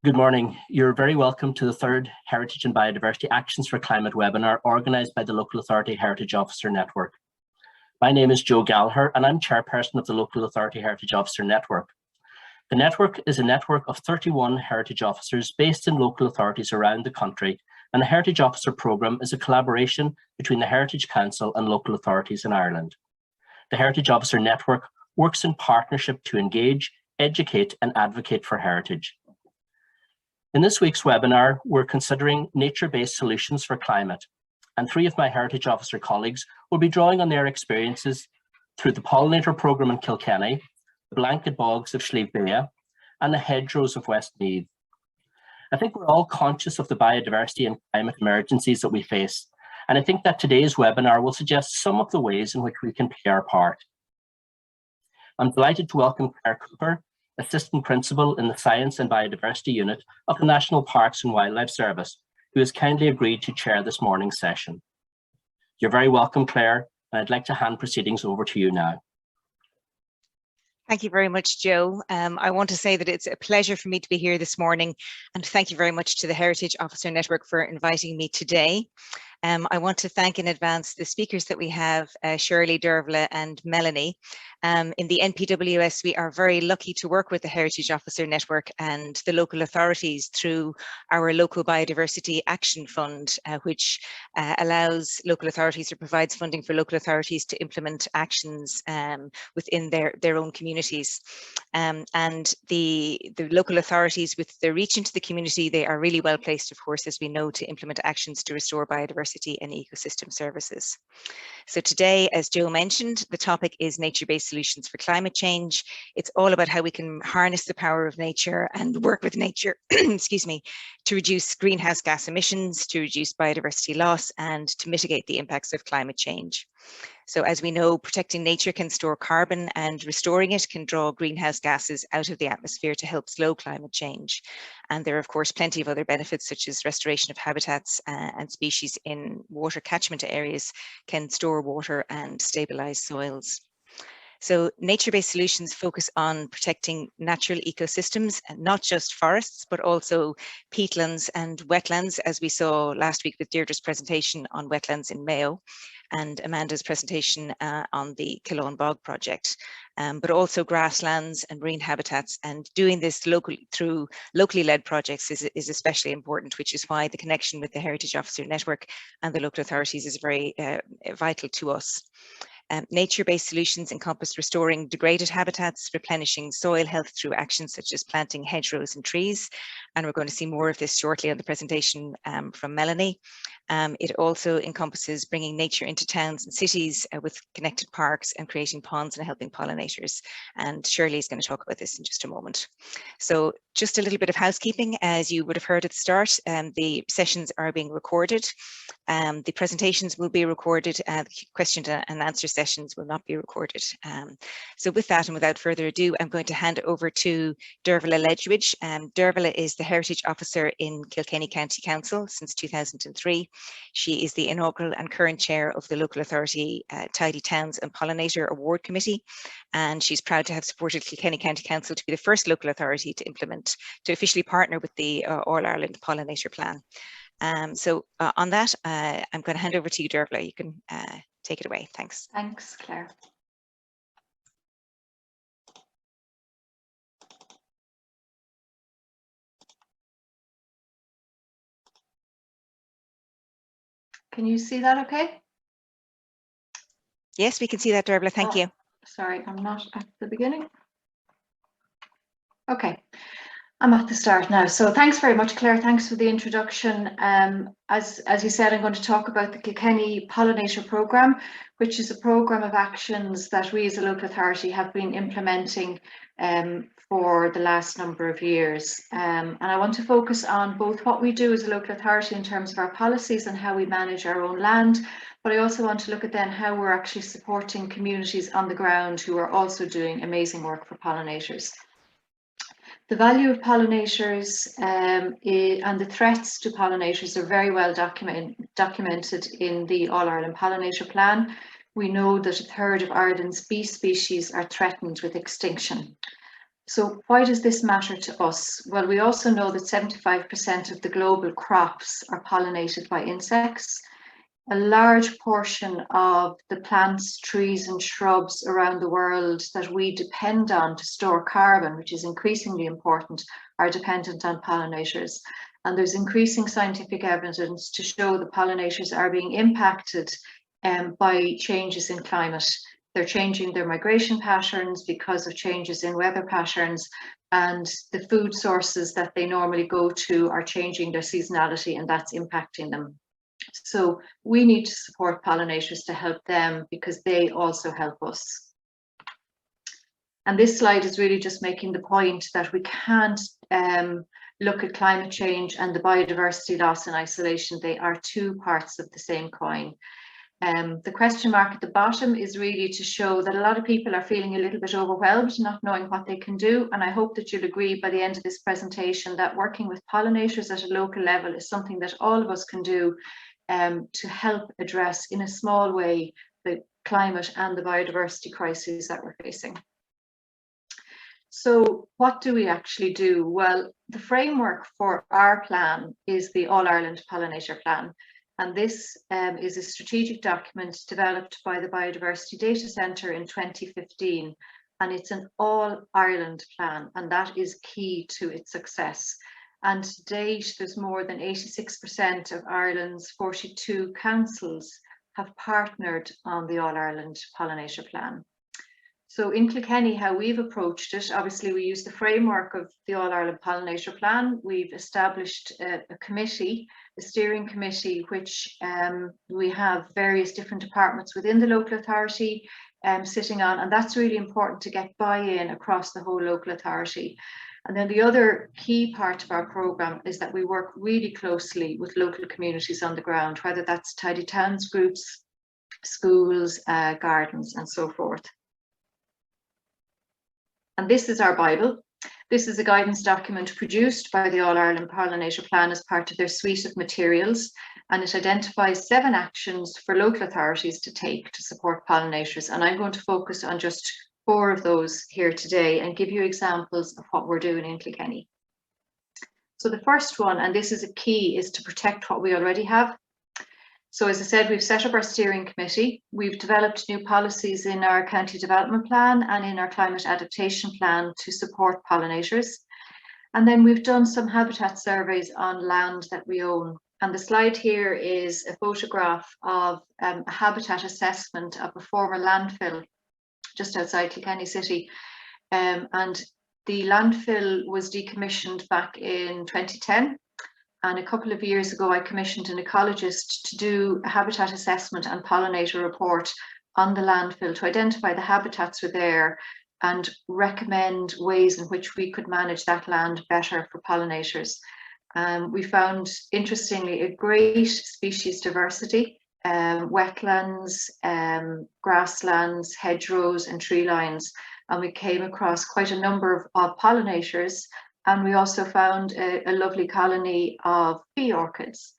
Good morning. You're very welcome to the third Heritage and Biodiversity Actions for Climate webinar organised by the Local Authority Heritage Officer Network. My name is Joe Gallagher and I'm chairperson of the Local Authority Heritage Officer Network. The network is a network of 31 heritage officers based in local authorities around the country, and the Heritage Officer programme is a collaboration between the Heritage Council and local authorities in Ireland. The Heritage Officer Network works in partnership to engage, educate and advocate for heritage. In this week's webinar, we're considering nature-based solutions for climate, and three of my Heritage Officer colleagues will be drawing on their experiences through the Pollinator programme in Kilkenny, the blanket bogs of Sliabh Beagh, and the hedgerows of Westmeath. I think we're all conscious of the biodiversity and climate emergencies that we face, and I think that today's webinar will suggest some of the ways in which we can play our part. I'm delighted to welcome Claire Cooper, Assistant Principal in the Science and Biodiversity Unit of the National Parks and Wildlife Service, who has kindly agreed to chair this morning's session. You're very welcome, Claire, and I'd like to hand proceedings over to you now. Thank you very much, Joe. I want to say that it's a pleasure for me to be here this morning, and thank you very much to the Heritage Officer Network for inviting me today. I want to thank in advance the speakers that we have, Shirley, Dearbhala and Melanie. In the NPWS, we are very lucky to work with the Heritage Officer Network and the local authorities through our Local Biodiversity Action Fund, which allows local authorities or provides funding for local authorities to implement actions within their own communities. And the local authorities, with their reach into the community, they are really well placed, of course, as we know, to implement actions to restore biodiversity and ecosystem services. So today, as Joe mentioned, the topic is nature-based solutions for climate change. It's all about how we can harness the power of nature and work with nature, excuse me, to reduce greenhouse gas emissions, to reduce biodiversity loss, and to mitigate the impacts of climate change. So as we know, protecting nature can store carbon, and restoring it can draw greenhouse gases out of the atmosphere to help slow climate change. And there are, of course, plenty of other benefits, such as restoration of habitats and species in water catchment areas can store water and stabilize soils. So nature-based solutions focus on protecting natural ecosystems, and not just forests, but also peatlands and wetlands, as we saw last week with Deirdre's presentation on wetlands in Mayo, and Amanda's presentation on the Kilkenny Bog project, but also grasslands and marine habitats. And doing this through locally led projects is especially important, which is why the connection with the Heritage Officer Network and the local authorities is very vital to us. Nature-based solutions encompass restoring degraded habitats, replenishing soil health through actions such as planting hedgerows and trees. And we're going to see more of this shortly on the presentation from Melanie. It also encompasses bringing nature into towns and cities with connected parks and creating ponds and helping pollinators. And Shirley is going to talk about this in just a moment. So just a little bit of housekeeping. As you would have heard at the start, the sessions are being recorded. The presentations will be recorded, and question and answer sessions will not be recorded. So with that and without further ado, I'm going to hand over to Dearbhala Ledwidge. Dearbhala is the Heritage Officer in Kilkenny County Council since 2003. She is the inaugural and current chair of the Local Authority Tidy Towns and Pollinator Award Committee, and she's proud to have supported Kilkenny County Council to be the first local authority to officially partner with the All Ireland Pollinator Plan. So on that, I'm going to hand over to you, Dearbhala. You can take it away. Thanks. Thanks, Claire. Can you see that okay? Yes, we can see that, Dearbhala. Thank you. Sorry, I'm not at the beginning. Okay, I'm at the start now. So thanks very much, Claire. Thanks for the introduction. As you said, I'm going to talk about the Kilkenny Pollinator Programme, which is a programme of actions that we as a local authority have been implementing for the last number of years. And I want to focus on both what we do as a local authority in terms of our policies and how we manage our own land, but I also want to look at then how we're actually supporting communities on the ground who are also doing amazing work for pollinators. The value of pollinators and the threats to pollinators are very well documented in the All Ireland Pollinator Plan. We know that 1/3 of Ireland's bee species are threatened with extinction. So why does this matter to us? Well, we also know that 75% of the global crops are pollinated by insects. A large portion of the plants, trees and shrubs around the world that we depend on to store carbon, which is increasingly important, are dependent on pollinators. And there's increasing scientific evidence to show that pollinators are being impacted by changes in climate. They're changing their migration patterns because of changes in weather patterns, and the food sources that they normally go to are changing their seasonality, and that's impacting them. So we need to support pollinators to help them, because they also help us. And this slide is really just making the point that we can't look at climate change and the biodiversity loss in isolation. They are two parts of the same coin. The question mark at the bottom is really to show that a lot of people are feeling a little bit overwhelmed, not knowing what they can do. And I hope that you'll agree by the end of this presentation that working with pollinators at a local level is something that all of us can do to help address in a small way the climate and the biodiversity crises that we're facing. So what do we actually do? Well, the framework for our plan is the All Ireland Pollinator Plan. And this is a strategic document developed by the Biodiversity Data Centre in 2015. And it's an All Ireland plan, and that is key to its success. And to date, there's more than 86% of Ireland's 42 councils have partnered on the All Ireland Pollinator Plan. So in Kilkenny, how we've approached it, obviously we use the framework of the All Ireland Pollinator Plan. We've established a committee, a steering committee, which we have various different departments within the local authority sitting on, and that's really important to get buy-in across the whole local authority. And then the other key part of our programme is that we work really closely with local communities on the ground, whether that's tidy towns groups, schools, gardens, and so forth. And this is our Bible. This is a guidance document produced by the All Ireland Pollinator Plan as part of their suite of materials, and it identifies 7 actions for local authorities to take to support pollinators. And I'm going to focus on just 4 of those here today and give you examples of what we're doing in Kilkenny. So the first one, and this is a key, is to protect what we already have. So as I said, we've set up our steering committee. We've developed new policies in our county development plan and in our climate adaptation plan to support pollinators. And then we've done some habitat surveys on land that we own. And the slide here is a photograph of a habitat assessment of a former landfill just outside Kilkenny City. And the landfill was decommissioned back in 2010. And a couple of years ago, I commissioned an ecologist to do a habitat assessment and pollinator report on the landfill to identify the habitats were there and recommend ways in which we could manage that land better for pollinators. We found, interestingly, a great species diversity, wetlands, grasslands, hedgerows and tree lines. And we came across quite a number of pollinators. And we also found a lovely colony of bee orchids.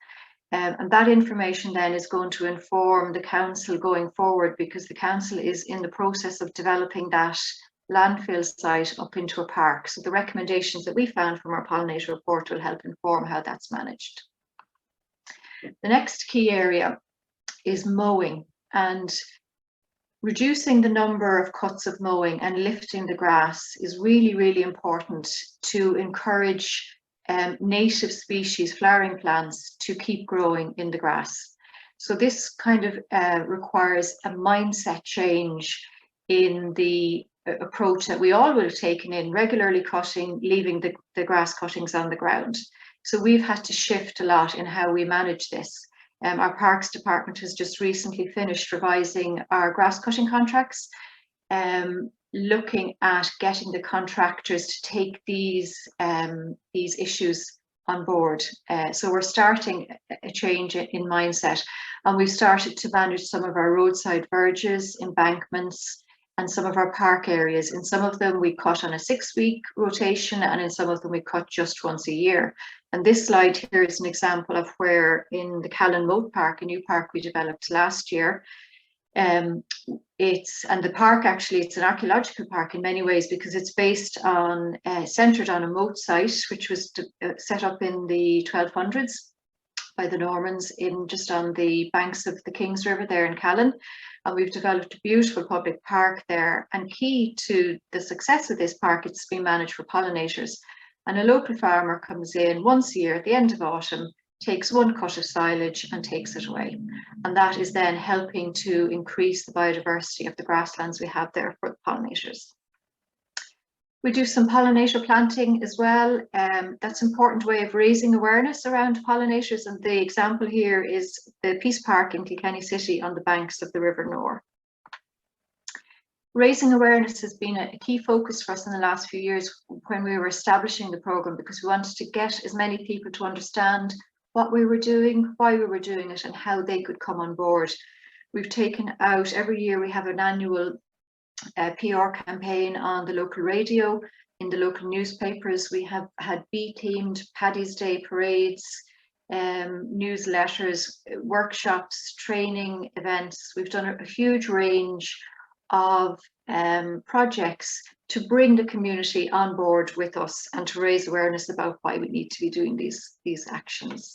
And that information then is going to inform the council going forward, because the council is in the process of developing that landfill site up into a park. So the recommendations that we found from our pollinator report will help inform how that's managed. The next key area is mowing, and reducing the number of cuts of mowing and lifting the grass is really, really important to encourage native species, flowering plants, to keep growing in the grass. So this kind of requires a mindset change in the approach that we all would have taken in regularly cutting, leaving the grass cuttings on the ground. So we've had to shift a lot in how we manage this. Our Parks Department has just recently finished revising our grass cutting contracts, looking at getting the contractors to take these issues on board. So we're starting a change in mindset, and we've started to manage some of our roadside verges, embankments, and some of our park areas. In some of them we cut on a 6-week rotation, and in some of them we cut just once a year. And this slide here is an example of where in the Callan Moat Park, a new park we developed last year, And the park, actually, it's an archaeological park in many ways, because it's based on, centred on a moat site, which was set up in the 1200s by the Normans just on the banks of the King's River there in Callan. And we've developed a beautiful public park there. And key to the success of this park, it's been managed for pollinators. And a local farmer comes in once a year at the end of autumn, takes one cut of silage and takes it away. And that is then helping to increase the biodiversity of the grasslands we have there for the pollinators. We do some pollinator planting as well. That's an important way of raising awareness around pollinators. And the example here is the Peace Park in Kilkenny City on the banks of the River Nore. Raising awareness has been a key focus for us in the last few years when we were establishing the programme, because we wanted to get as many people to understand what we were doing, why we were doing it, and how they could come on board. We've taken out, every year we have an annual PR campaign on the local radio, in the local newspapers. We have had bee-themed Paddy's Day parades, newsletters, workshops, training events. We've done a huge range of projects to bring the community on board with us and to raise awareness about why we need to be doing these actions.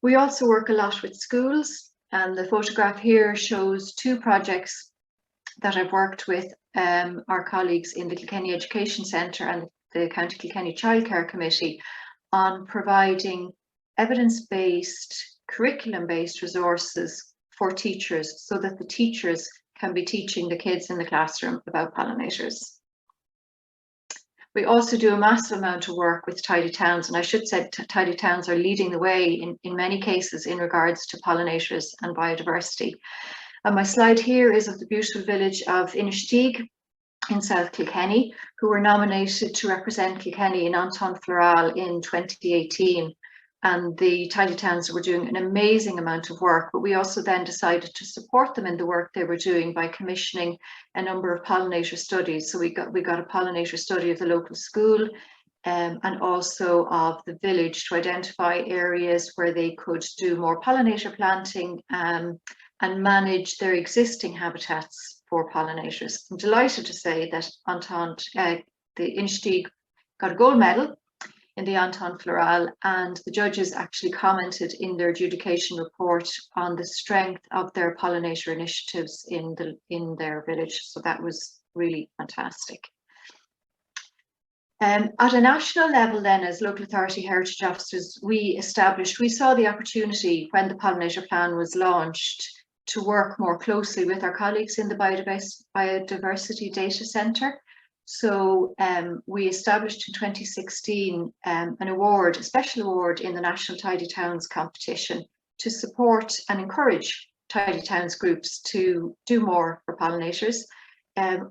We also work a lot with schools, and the photograph here shows two projects that I've worked with our colleagues in the Kilkenny Education Centre and the County Kilkenny Childcare Committee on providing evidence-based, curriculum-based resources for teachers, so that the teachers can be teaching the kids in the classroom about pollinators. We also do a massive amount of work with tidy towns, and I should say tidy towns are leading the way in many cases in regards to pollinators and biodiversity. And my slide here is of the beautiful village of Inistioge in South Kilkenny, who were nominated to represent Kilkenny in Anton Floral in 2018. And the tidy towns were doing an amazing amount of work, but we also then decided to support them in the work they were doing by commissioning a number of pollinator studies. So we got a pollinator study of the local school and also of the village to identify areas where they could do more pollinator planting and manage their existing habitats for pollinators. I'm delighted to say that the Inistioge got a gold medal in the Anton Floral, and the judges actually commented in their adjudication report on the strength of their pollinator initiatives in their village. So that was really fantastic. At a national level then, as local authority heritage officers, we saw the opportunity when the pollinator plan was launched to work more closely with our colleagues in the Biodiversity Data Centre. So we established in 2016 a special award in the National Tidy Towns competition to support and encourage tidy towns groups to do more for pollinators.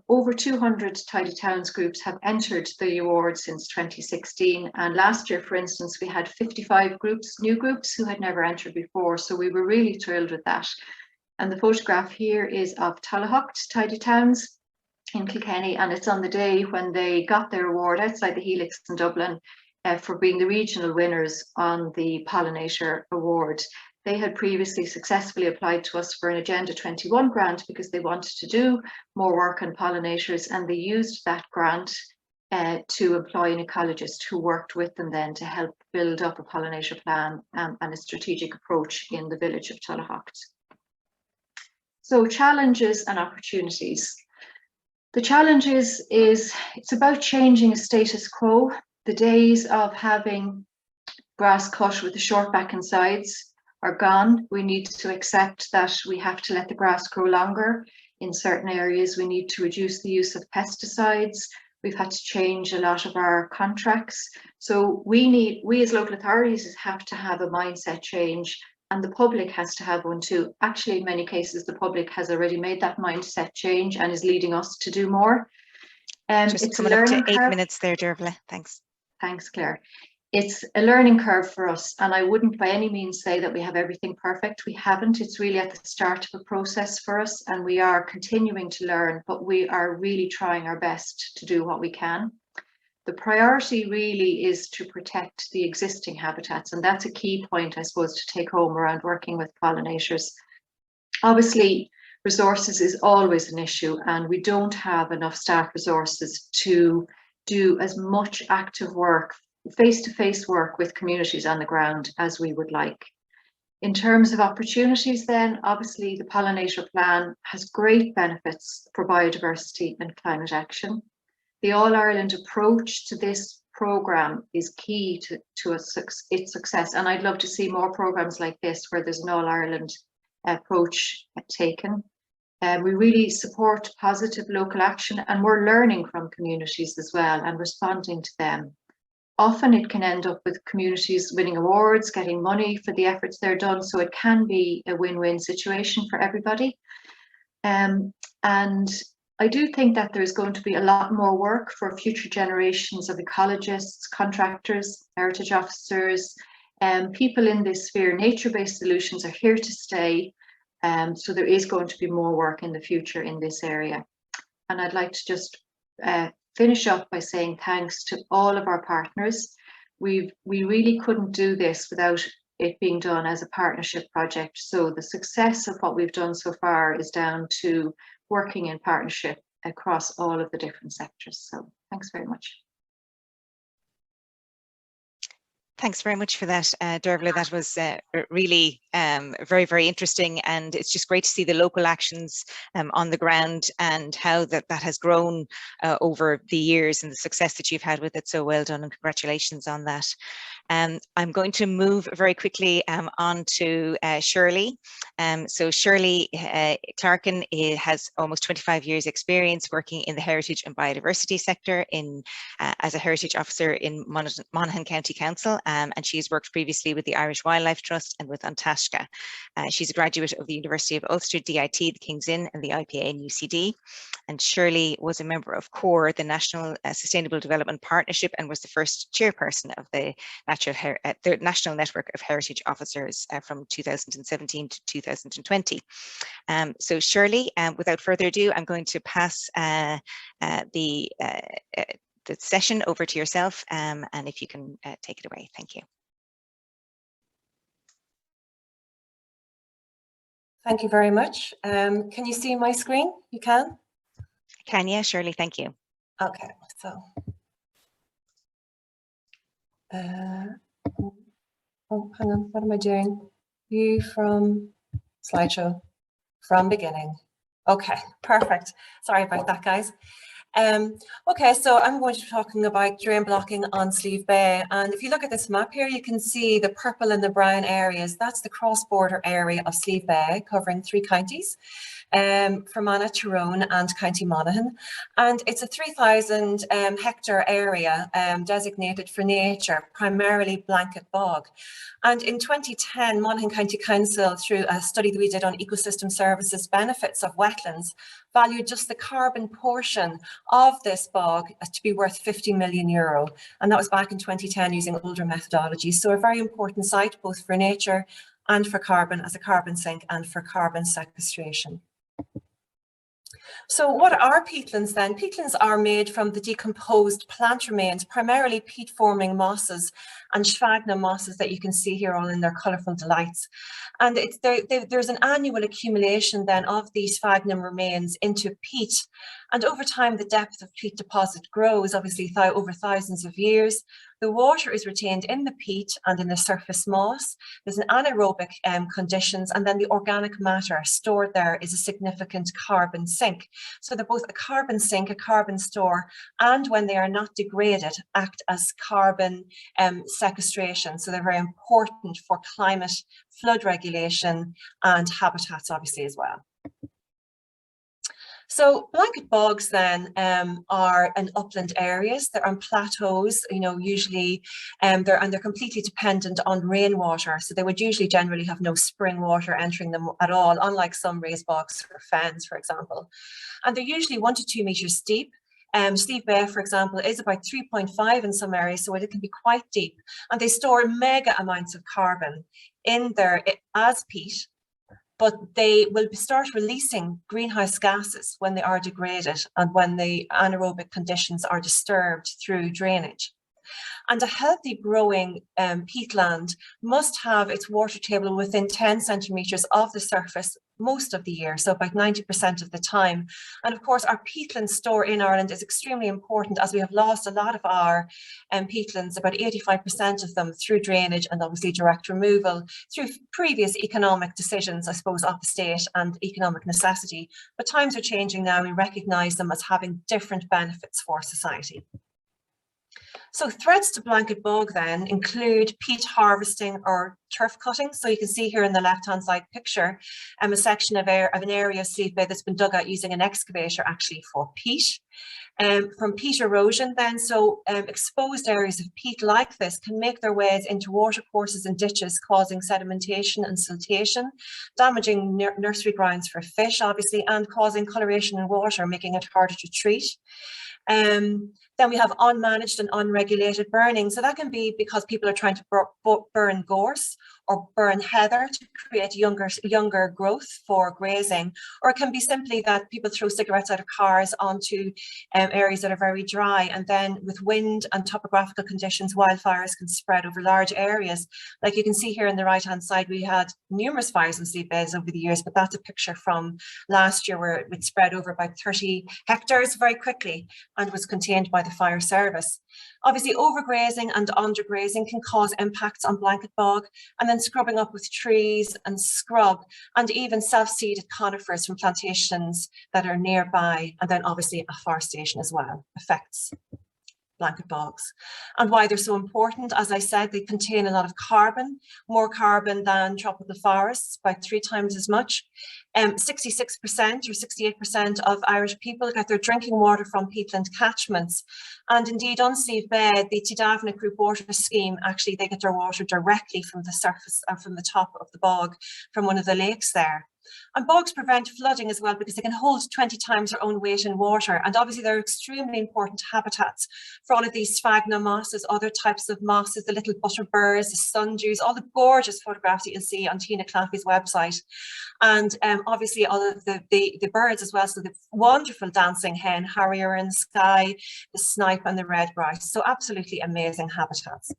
Over 200 tidy towns groups have entered the award since 2016, and last year, for instance, we had 55 new groups who had never entered before, so we were really thrilled with that. And the photograph here is of Tullahocht Tidy Towns in Kilkenny, and it's on the day when they got their award outside the Helix in Dublin for being the regional winners on the Pollinator Award. They had previously successfully applied to us for an Agenda 21 grant because they wanted to do more work on pollinators, and they used that grant to employ an ecologist who worked with them then to help build up a pollinator plan and a strategic approach in the village of Tullahocht. So challenges and opportunities. The challenges is it's about changing a status quo. The days of having grass cut with the short back and sides are gone. We need to accept that we have to let the grass grow longer. In certain areas, we need to reduce the use of pesticides. We've had to change a lot of our contracts. So we as local authorities have to have a mindset change, and the public has to have one too. Actually, in many cases, the public has already made that mindset change and is leading us to do more. Just coming up to 8 minutes there, Dearbhala. Thanks. Thanks, Claire. It's a learning curve for us, and I wouldn't by any means say that we have everything perfect. We haven't. It's really at the start of a process for us, and we are continuing to learn, but we are really trying our best to do what we can. The priority really is to protect the existing habitats, and that's a key point, I suppose, to take home around working with pollinators. Obviously, resources is always an issue, and we don't have enough staff resources to do as much active work, face-to-face work with communities on the ground as we would like. In terms of opportunities then, obviously the Pollinator Plan has great benefits for biodiversity and climate action. The All-Ireland approach to this programme is key to its success, and I'd love to see more programmes like this where there's an All-Ireland approach taken. We really support positive local action, and we're learning from communities as well and responding to them. Often it can end up with communities winning awards, getting money for the efforts they're done, so it can be a win-win situation for everybody. And I do think that there's going to be a lot more work for future generations of ecologists, contractors, heritage officers, people in this sphere. Nature-based solutions are here to stay, so there is going to be more work in the future in this area. And I'd like to just finish up by saying thanks to all of our partners. We really couldn't do this without it being done as a partnership project. So the success of what we've done so far is down to working in partnership across all of the different sectors. So thanks very much. Thanks very much for that, Dearbhala. That was really very, very interesting, and it's just great to see the local actions on the ground and how that has grown over the years and the success that you've had with it. So well done, and congratulations on that. I'm going to move very quickly on to Shirley. So Shirley Clerkin has almost 25 years experience working in the heritage and biodiversity sector as a heritage officer in Monaghan County Council, and she has worked previously with the Irish Wildlife Trust and with Antashka. She's a graduate of the University of Ulster, DIT, the King's Inn and the IPA and UCD. And Shirley was a member of CORE, the National Sustainable Development Partnership, and was the first chairperson of the National Network of Heritage Officers from 2017 to 2020. So Shirley, without further ado, I'm going to pass the session over to yourself, and if you can take it away. Thank you. Thank you very much. Can you see my screen? You can? I can, yeah, Shirley, thank you. Okay, so. Oh, hang on, what am I doing? View from slideshow, from beginning. Okay, perfect. Sorry about that, guys. Okay, so I'm going to be talking about drain blocking on Sliabh Beagh, and if you look at this map here, you can see the purple and the brown areas. That's the cross-border area of Sliabh Beagh, covering 3 counties, Fermanagh, Tyrone and County Monaghan, and it's a 3,000 hectare area designated for nature, primarily blanket bog. And in 2010, Monaghan County Council, through a study that we did on ecosystem services benefits of wetlands, valued just the carbon portion of this bog to be worth €50 million. And that was back in 2010 using older methodologies. So a very important site, both for nature and for carbon as a carbon sink and for carbon sequestration. So what are peatlands then? Peatlands are made from the decomposed plant remains, primarily peat-forming mosses and sphagnum mosses that you can see here all in their colourful delights. And there's an annual accumulation then of these sphagnum remains into peat. And over time, the depth of peat deposit grows, obviously over thousands of years. The water is retained in the peat and in the surface moss. There's an anaerobic conditions, and then the organic matter stored there is a significant carbon sink. So they're both a carbon sink, a carbon store, and when they are not degraded, act as carbon sequestration. So they're very important for climate, flood regulation, and habitats, obviously, as well. So blanket bogs then are in upland areas. They're on plateaus, usually, they're completely dependent on rainwater. So they would usually generally have no spring water entering them at all, unlike some raised bogs or fens, for example. And they're usually 1 to 2 meters deep. Sliabh Beagh, for example, is about 3.5 in some areas, so it can be quite deep. And they store mega amounts of carbon in there as peat, but they will start releasing greenhouse gases when they are degraded and when the anaerobic conditions are disturbed through drainage. And a healthy growing peatland must have its water table within 10 centimetres of the surface most of the year, so about 90% of the time. And of course, our peatland store in Ireland is extremely important, as we have lost a lot of our peatlands, about 85% of them, through drainage and obviously direct removal through previous economic decisions, I suppose, of the state and economic necessity. But times are changing now. We recognise them as having different benefits for society. So threats to blanket bog then include peat harvesting or turf cutting. So you can see here in the left-hand side picture, a section of an area of Sliabh Beagh that's been dug out using an excavator actually for peat. From peat erosion then, so exposed areas of peat like this can make their ways into watercourses and ditches, causing sedimentation and siltation, damaging nursery grounds for fish, obviously, and causing coloration in water, making it harder to treat. Then we have unmanaged and unregulated burning. So that can be because people are trying to burn gorse or burn heather to create younger growth for grazing. Or it can be simply that people throw cigarettes out of cars onto areas that are very dry. And then with wind and topographical conditions, wildfires can spread over large areas. Like you can see here on the right-hand side, we had numerous fires in Sliabh Beagh over the years, but that's a picture from last year where it spread over about 30 hectares very quickly and was contained by the fire service. Obviously, overgrazing and undergrazing can cause impacts on blanket bog, and then scrubbing up with trees and scrub, and even self-seeded conifers from plantations that are nearby, and then obviously afforestation as well affects blanket bogs. And why they're so important, as I said, they contain a lot of carbon, more carbon than tropical forests, about 3 times as much. 66% or 68% of Irish people get their drinking water from peatland catchments. And indeed on Sliabh Beagh, the Dearbhala Group Water Scheme, actually they get their water directly from the surface or from the top of the bog, from one of the lakes there. And bogs prevent flooding as well because they can hold 20 times their own weight in water. And obviously they're extremely important habitats for all of these sphagnum mosses, other types of mosses, the little butterbirds, the sundews, all the gorgeous photographs that you'll see on Tina Claffey's website. And obviously all of the birds as well. So the wonderful dancing hen, harrier in the sky, the snipe and the red grouse. So absolutely amazing habitats.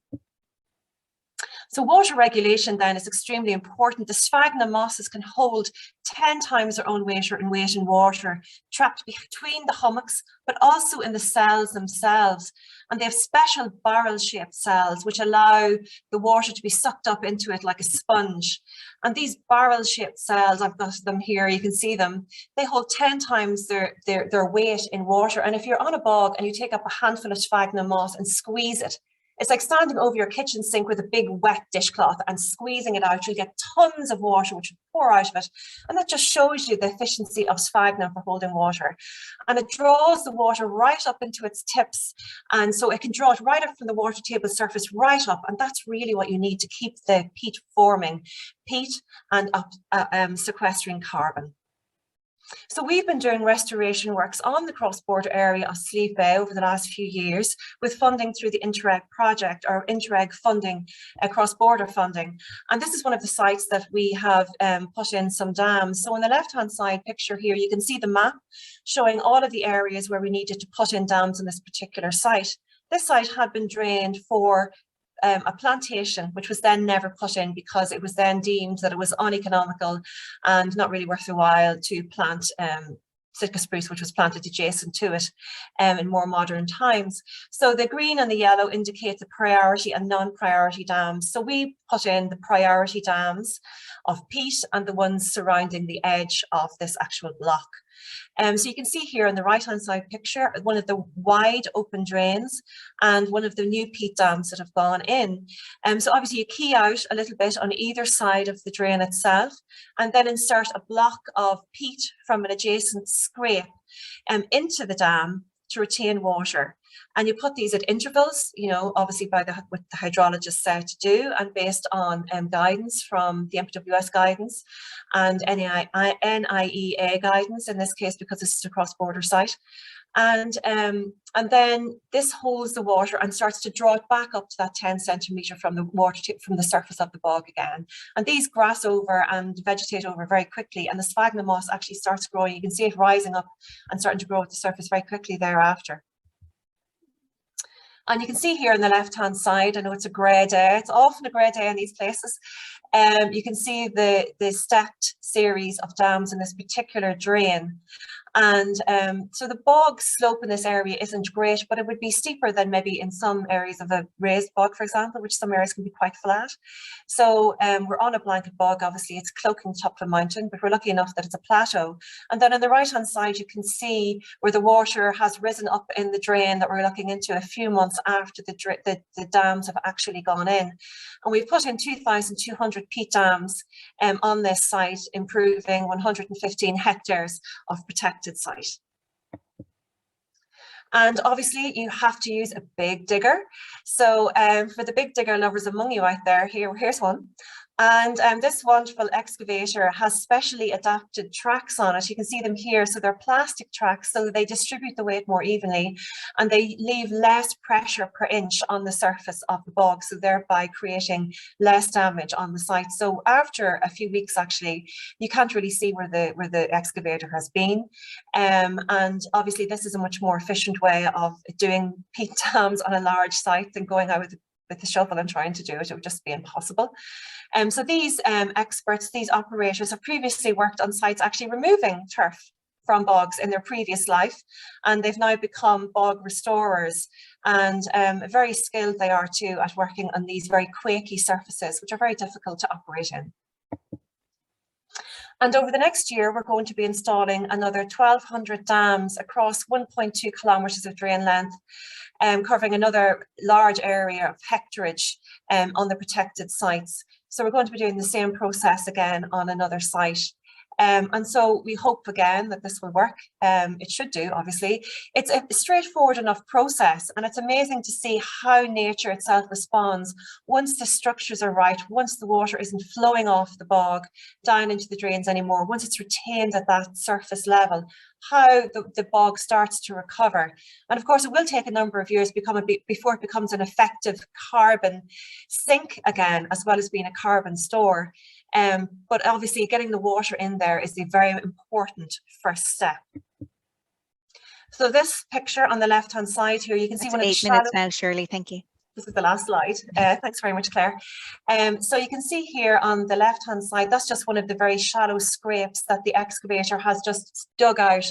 So water regulation then is extremely important. The sphagnum mosses can hold 10 times their own weight in water, trapped between the hummocks, but also in the cells themselves. And they have special barrel-shaped cells which allow the water to be sucked up into it like a sponge. And these barrel-shaped cells, I've got them here, you can see them, they hold 10 times their weight in water. And if you're on a bog and you take up a handful of sphagnum moss and squeeze it, it's like standing over your kitchen sink with a big wet dishcloth and squeezing it out. You'll get tons of water which will pour out of it. And that just shows you the efficiency of sphagnum for holding water. And it draws the water right up into its tips. And so it can draw it right up from the water table surface right up. And that's really what you need to keep the peat forming, peat and sequestering carbon. So we've been doing restoration works on the cross-border area of Sliabh Beagh over the last few years with funding through the Interreg project or Interreg funding, cross-border funding. And this is one of the sites that we have put in some dams. So on the left-hand side picture here, you can see the map showing all of the areas where we needed to put in dams on this particular site. This site had been drained for a plantation, which was then never put in because it was then deemed that it was uneconomical and not really worth the while to plant Sitka spruce, which was planted adjacent to it in more modern times. So the green and the yellow indicate the priority and non-priority dams. So we put in the priority dams of peat and the ones surrounding the edge of this actual block. So you can see here on the right-hand side picture, one of the wide open drains and one of the new peat dams that have gone in. So obviously you key out a little bit on either side of the drain itself and then insert a block of peat from an adjacent scrape into the dam to retain water. And you put these at intervals, you know, obviously by what the hydrologist said to do and based on guidance from the NPWS guidance and NIEA guidance in this case because this is a cross-border site. And then this holds the water and starts to draw it back up to that 10 centimetre from the water from the surface of the bog again. And these grass over and vegetate over very quickly, and the sphagnum moss actually starts growing. You can see it rising up and starting to grow at the surface very quickly thereafter. And you can see here on the left-hand side, I know it's a grey day, it's often a grey day in these places. You can see the stepped series of dams in this particular drain. And so the bog slope in this area isn't great, but it would be steeper than maybe in some areas of a raised bog, for example, which some areas can be quite flat. So we're on a blanket bog, obviously it's Clerkin top of a mountain, but we're lucky enough that it's a plateau. And then on the right-hand side, you can see where the water has risen up in the drain that we're looking into a few months after the dams have actually gone in. And we've put in 2,200 peat dams on this site, improving 115 hectares of protected site. And obviously you have to use a big digger. So for the big digger lovers among you out there, here's one. And this wonderful excavator has specially adapted tracks on it. You can see them here. So they're plastic tracks, so they distribute the weight more evenly and they leave less pressure per inch on the surface of the bog, so thereby creating less damage on the site. So after a few weeks, actually, you can't really see where the excavator has been. And obviously this is a much more efficient way of doing peat dams on a large site than going out with the shovel and trying to do it. It would just be impossible. So these experts, these operators have previously worked on sites actually removing turf from bogs in their previous life, and they've now become bog restorers, and very skilled they are too at working on these very quaky surfaces, which are very difficult to operate in. And over the next year, we're going to be installing another 1,200 dams across 1.2 kilometres of drain length, covering another large area of hectarage on the protected sites. So we're going to be doing the same process again on another site. And so we hope again that this will work. It should do, obviously. It's a straightforward enough process, and it's amazing to see how nature itself responds once the structures are right, once the water isn't flowing off the bog down into the drains anymore, once it's retained at that surface level, how the bog starts to recover. And of course, it will take a number of years before it becomes an effective carbon sink again, as well as being a carbon store. But obviously getting the water in there is the very important first step. So this picture on the left-hand side here, you can see one of the 8 minutes now, Shirley, thank you. This is the last slide. Thanks very much, Claire. So you can see here on the left-hand side, that's just one of the very shallow scrapes that the excavator has just dug out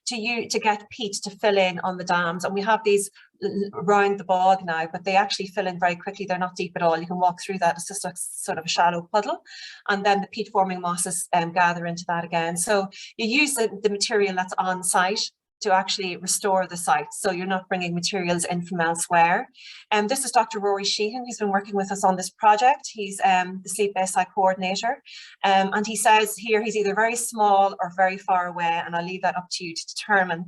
to get peat to fill in on the dams. And we have these around the bog now, but they actually fill in very quickly. They're not deep at all. You can walk through that. It's just a sort of a shallow puddle. And then the peat forming mosses gather into that again. So you use the material that's on site to actually restore the site, so you're not bringing materials in from elsewhere. And this is Dr. Rory Sheehan, who's been working with us on this project. He's the Sliabh Beagh site coordinator, and he says here he's either very small or very far away, and I'll leave that up to you to determine.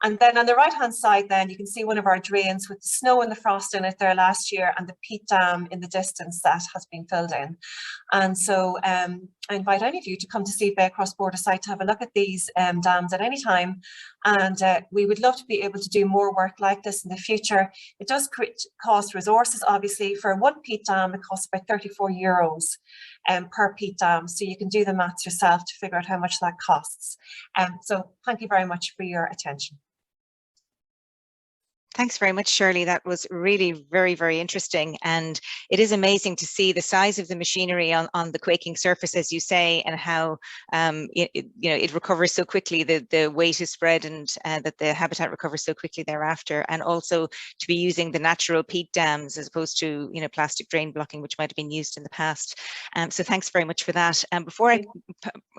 And then on the right-hand side, then you can see one of our drains with the snow and the frost in it there last year, and the peat dam in the distance that has been filled in. And so I invite any of you to come to Sliabh Beagh cross-border site to have a look at these dams at any time. And we would love to be able to do more work like this in the future. It does cost resources, obviously. For one peat dam, it costs about €34 per peat dam. So you can do the maths yourself to figure out how much that costs. So thank you very much for your attention. Thanks very much, Shirley. That was really very, very interesting. And it is amazing to see the size of the machinery on the quaking surface, as you say, and how it recovers so quickly. The weight is spread, and that the habitat recovers so quickly thereafter. And also to be using the natural peat dams as opposed to plastic drain blocking, which might have been used in the past. So thanks very much for that. And before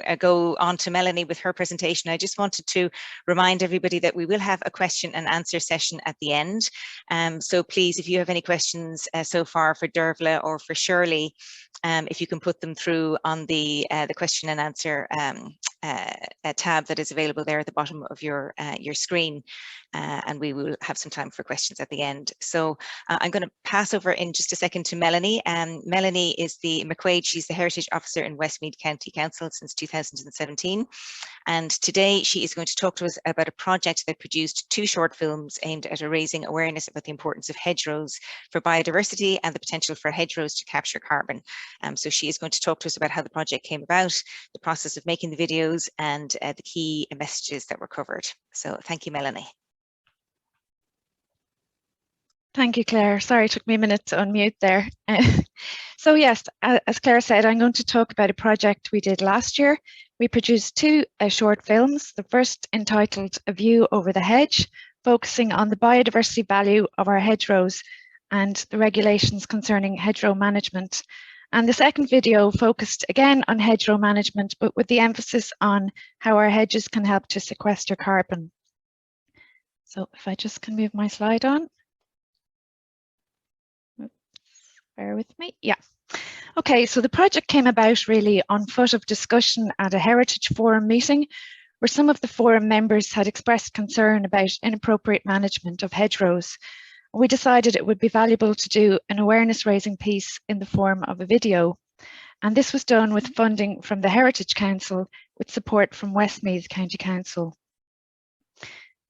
I go on to Melanie with her presentation, I just wanted to remind everybody that we will have a question and answer session at the end. So please, if you have any questions so far for Dearbhala or for Shirley, if you can put them through on the question and answer tab that is available there at the bottom of your screen, and we will have some time for questions at the end. So I'm going to pass over in just a second to Melanie. Melanie is the McQuaid. She's the Heritage Officer in Westmeath County Council since 2017. And today she is going to talk to us about a project that produced 2 short films aimed at raising awareness about the importance of hedgerows for biodiversity and the potential for hedgerows to capture carbon. So she is going to talk to us about how the project came about, the process of making the videos, and the key messages that were covered. So thank you, Melanie. Thank you, Claire. Sorry, it took me a minute to unmute there. So yes, as Claire said, I'm going to talk about a project we did last year. We produced two short films, the first entitled A View Over the Hedge, focusing on the biodiversity value of our hedgerows and the regulations concerning hedgerow management. And the second video focused again on hedgerow management, but with the emphasis on how our hedges can help to sequester carbon. So if I just can move my slide on. Bear with me. Yeah. Okay, so the project came about really on foot of discussion at a Heritage Forum meeting, where some of the forum members had expressed concern about inappropriate management of hedgerows. We decided it would be valuable to do an awareness raising piece in the form of a video. And this was done with funding from the Heritage Council with support from Westmeath County Council.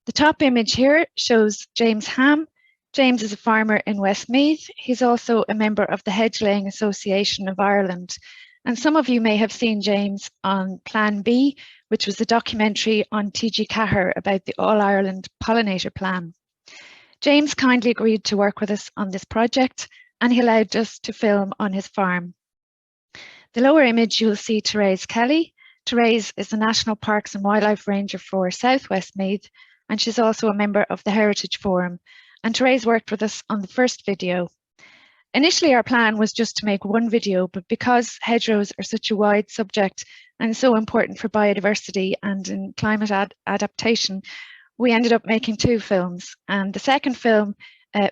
The top image here shows James Ham. James is a farmer in Westmeath. He's also a member of the Hedge Laying Association of Ireland. And some of you may have seen James on Plan B, which was a documentary on T.G. Cahir about the All-Ireland Pollinator Plan. James kindly agreed to work with us on this project, and he allowed us to film on his farm. The lower image, you'll see Therese Kelly. Therese is the National Parks and Wildlife Ranger for South Westmeath, and she's also a member of the Heritage Forum. And Therese worked with us on the first video. Initially, our plan was just to make one video, but because hedgerows are such a wide subject and so important for biodiversity and in climate adaptation, we ended up making two films. And the second film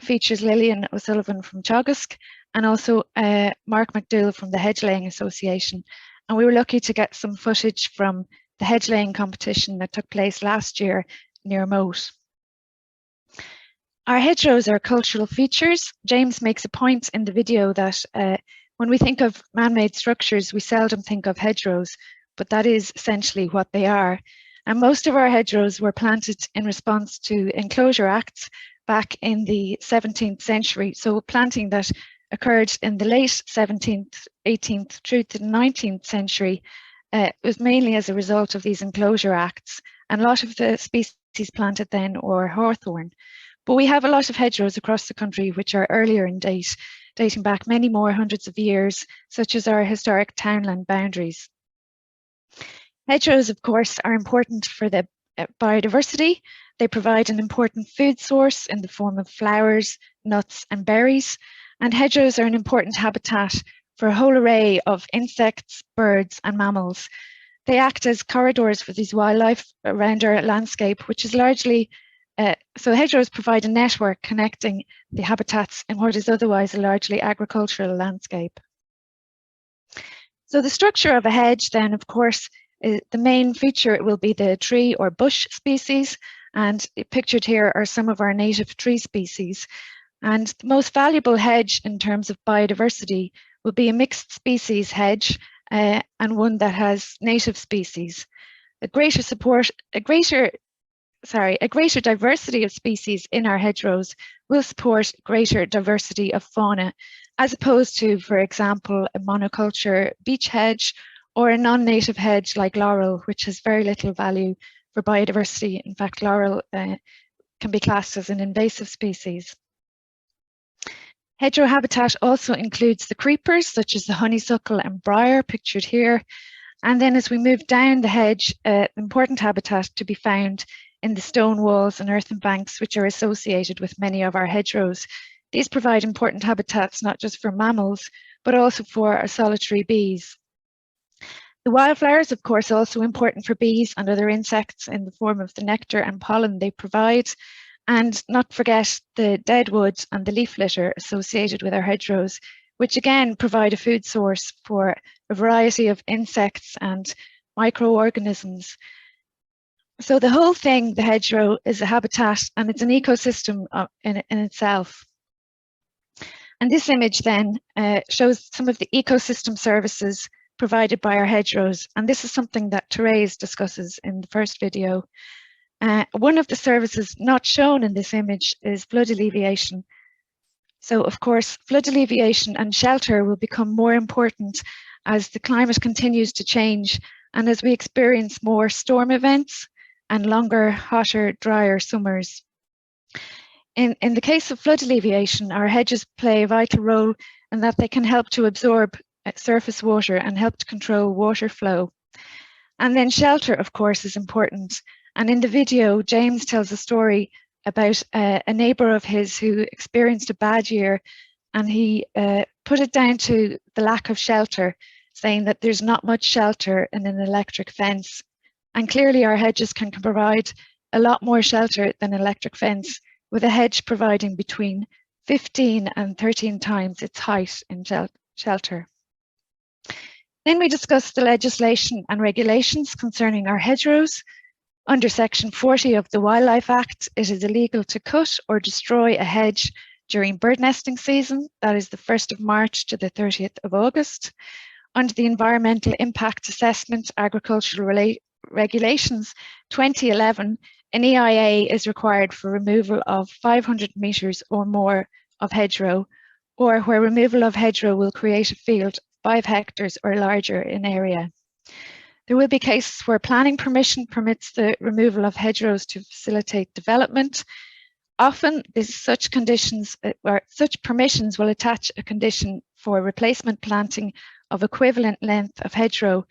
features Lillian O'Sullivan from Teagasc and also Mark McDougall from the Hedge Laying Association. And we were lucky to get some footage from the hedge laying competition that took place last year near Moat. Our hedgerows are cultural features. James makes a point in the video that when we think of man-made structures, we seldom think of hedgerows, but that is essentially what they are. And most of our hedgerows were planted in response to enclosure acts back in the 17th century. So planting that occurred in the late 17th, 18th through to the 19th century was mainly as a result of these enclosure acts. And a lot of the species planted then were hawthorn. But we have a lot of hedgerows across the country which are earlier in date, dating back many more hundreds of years, such as our historic townland boundaries. Hedgerows, of course, are important for the biodiversity. They provide an important food source in the form of flowers, nuts, and berries. And hedgerows are an important habitat for a whole array of insects, birds, and mammals. They act as corridors for these wildlife around our landscape, which is largely so hedgerows provide a network connecting the habitats in what is otherwise a largely agricultural landscape. So the structure of a hedge then, of course, the main feature will be the tree or bush species, and pictured here are some of our native tree species. And the most valuable hedge in terms of biodiversity will be a mixed species hedge and one that has native species. A greater diversity of species in our hedgerows will support greater diversity of fauna, as opposed to, for example, a monoculture beech hedge or a non-native hedge like laurel, which has very little value for biodiversity. In fact, laurel can be classed as an invasive species. Hedgerow habitat also includes the creepers, such as the honeysuckle and briar, pictured here. And then as we move down the hedge, important habitat to be found in the stone walls and earthen banks, which are associated with many of our hedgerows. These provide important habitats not just for mammals, but also for our solitary bees. The wildflowers, of course, are also important for bees and other insects in the form of the nectar and pollen they provide. And not forget the deadwood and the leaf litter associated with our hedgerows, which again provide a food source for a variety of insects and microorganisms. So the whole thing, the hedgerow, is a habitat and it's an ecosystem in itself. And this image then shows some of the ecosystem services provided by our hedgerows. And this is something that Therese discusses in the first video. One of the services not shown in this image is flood alleviation. So of course, flood alleviation and shelter will become more important as the climate continues to change and as we experience more storm events and longer, hotter, drier summers. In the case of flood alleviation, our hedges play a vital role in that they can help to absorb surface water and help to control water flow. And then shelter, of course, is important. And in the video, James tells a story about a neighbour of his who experienced a bad year, and he put it down to the lack of shelter, saying that there's not much shelter in an electric fence. And clearly our hedges can provide a lot more shelter than an electric fence, with a hedge providing between 15 and 13 times its height in shelter. Then we discussed the legislation and regulations concerning our hedgerows. Under Section 40 of the Wildlife Act, it is illegal to cut or destroy a hedge during bird nesting season, that is the 1st of March to the 30th of August. Under the Environmental Impact Assessment Agricultural Regulations 2011, an EIA is required for removal of 500 metres or more of hedgerow, or where removal of hedgerow will create a field 5 hectares or larger in area. There will be cases where planning permission permits the removal of hedgerows to facilitate development. Often, such permissions will attach a condition for replacement planting of equivalent length of hedgerow,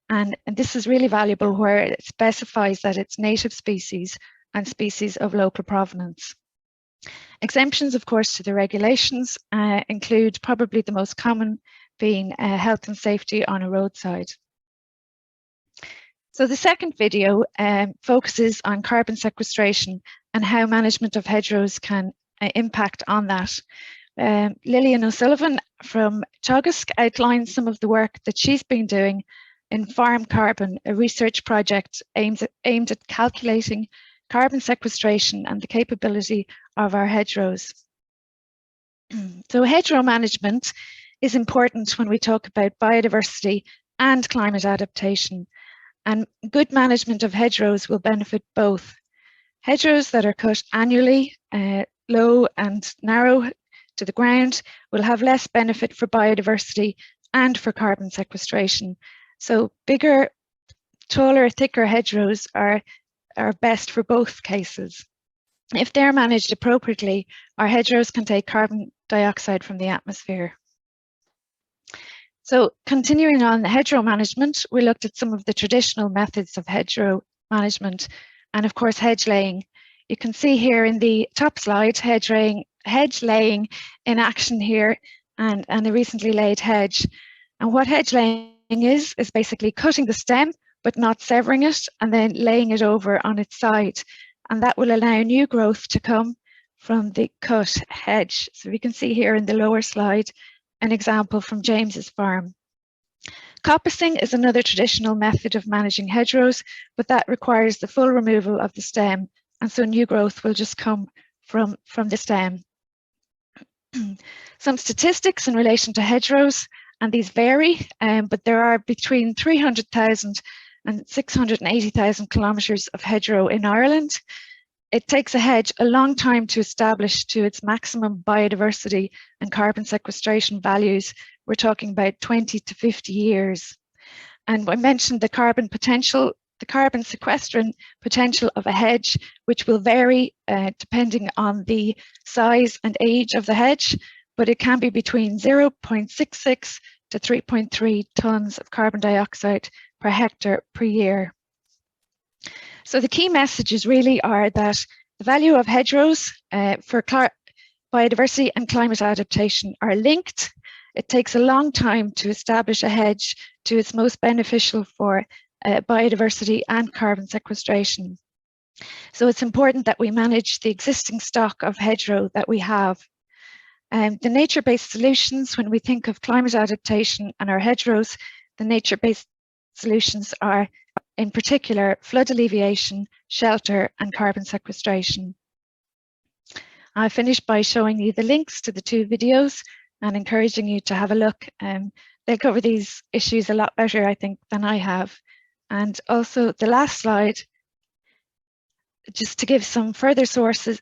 and this is really valuable where it specifies that it's native species and species of local provenance. Exemptions, of course, to the regulations include probably the most common being health and safety on a roadside. So the second video focuses on carbon sequestration and how management of hedgerows can impact on that. Lillian O'Sullivan from Teagasc outlines some of the work that she's been doing in Farm Carbon, a research project aimed at calculating carbon sequestration and the capability of our hedgerows. So hedgerow management is important when we talk about biodiversity and climate adaptation, and good management of hedgerows will benefit both. Hedgerows that are cut annually, low and narrow to the ground, will have less benefit for biodiversity and for carbon sequestration. So bigger, taller, thicker hedgerows are best for both cases. If they're managed appropriately, our hedgerows can take carbon dioxide from the atmosphere. So continuing on hedgerow management, we looked at some of the traditional methods of hedgerow management and of course hedge laying. You can see here in the top slide hedge laying in action here and a recently laid hedge. And what hedge laying is basically cutting the stem but not severing it and then laying it over on its side. And that will allow new growth to come from the cut hedge. So we can see here in the lower slide an example from James's farm. Coppicing is another traditional method of managing hedgerows, but that requires the full removal of the stem, and so new growth will just come from the stem. Some statistics in relation to hedgerows, and these vary, but there are between 300,000 and 680,000 kilometres of hedgerow in Ireland. It takes a hedge a long time to establish to its maximum biodiversity and carbon sequestration values. We're talking about 20 to 50 years. And I mentioned the carbon potential, the carbon sequestration potential of a hedge, which will vary depending on the size and age of the hedge, but it can be between 0.66 to 3.3 tonnes of carbon dioxide per hectare per year. So the key messages really are that the value of hedgerows for biodiversity and climate adaptation are linked. It takes a long time to establish a hedge to its most beneficial for biodiversity and carbon sequestration. So it's important that we manage the existing stock of hedgerow that we have. The nature-based solutions, when we think of climate adaptation and our hedgerows, the nature-based solutions are in particular flood alleviation, shelter and carbon sequestration. I finished by showing you the links to the two videos and encouraging you to have a look. They cover these issues a lot better, I think, than I have. And also the last slide, just to give some further sources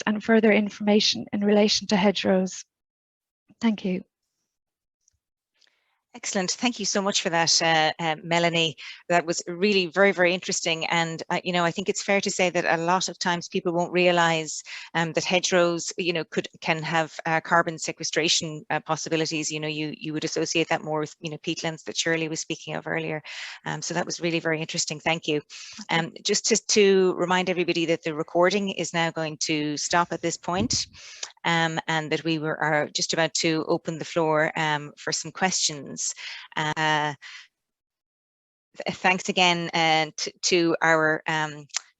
and further information in relation to hedgerows. Thank you. Excellent. Thank you so much for that, Melanie. That was really very, very interesting. And, you know, I think it's fair to say that a lot of times people won't realise that hedgerows, you know, can have carbon sequestration possibilities. You know, you would associate that more with, you know, peatlands that Shirley was speaking of earlier. So that was really very interesting. Thank you. Just to remind everybody that the recording is now going to stop at this point. And that we are just about to open the floor for some questions. Thanks again to our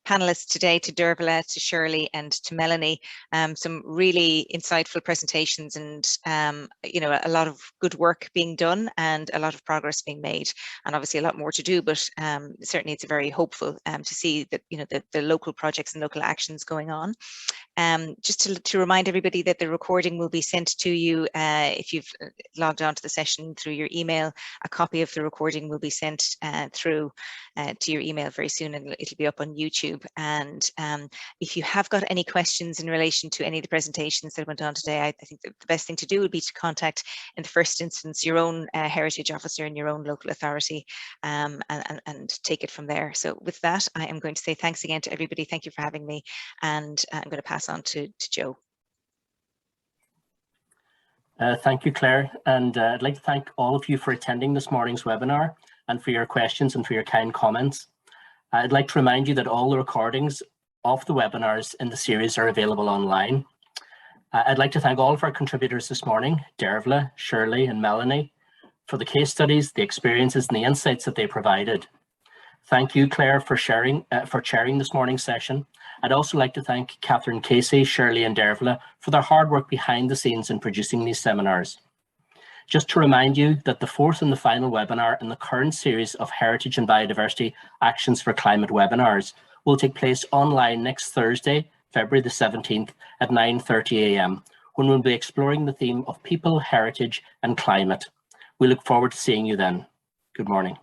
panelists today, to Dearbhala, to Shirley and to Melanie. Some really insightful presentations and you know, a lot of good work being done and a lot of progress being made, and obviously a lot more to do, but certainly it's very hopeful to see that, you know, the local projects and local actions going on. Just to remind everybody that the recording will be sent to you if you've logged on to the session through your email. A copy of the recording will be sent through to your email very soon, and it'll be up on YouTube. And if you have got any questions in relation to any of the presentations that went on today, I think that the best thing to do would be to contact, in the first instance, your own heritage officer in your own local authority, and take it from there. So with that, I am going to say thanks again to everybody. Thank you for having me, and I'm going to pass on to Joe. Thank you, Claire. And I'd like to thank all of you for attending this morning's webinar and for your questions and for your kind comments. I'd like to remind you that all the recordings of the webinars in the series are available online. I'd like to thank all of our contributors this morning, Dearbhala, Shirley and Melanie, for the case studies, the experiences and the insights that they provided. Thank you, Claire, for chairing this morning's session. I'd also like to thank Catherine Casey, Shirley and Dearbhala for their hard work behind the scenes in producing these seminars. Just to remind you that the fourth and the final webinar in the current series of Heritage and Biodiversity Actions for Climate webinars will take place online next Thursday, February the 17th at 9:30 a.m, when we'll be exploring the theme of people, heritage and climate. We look forward to seeing you then. Good morning.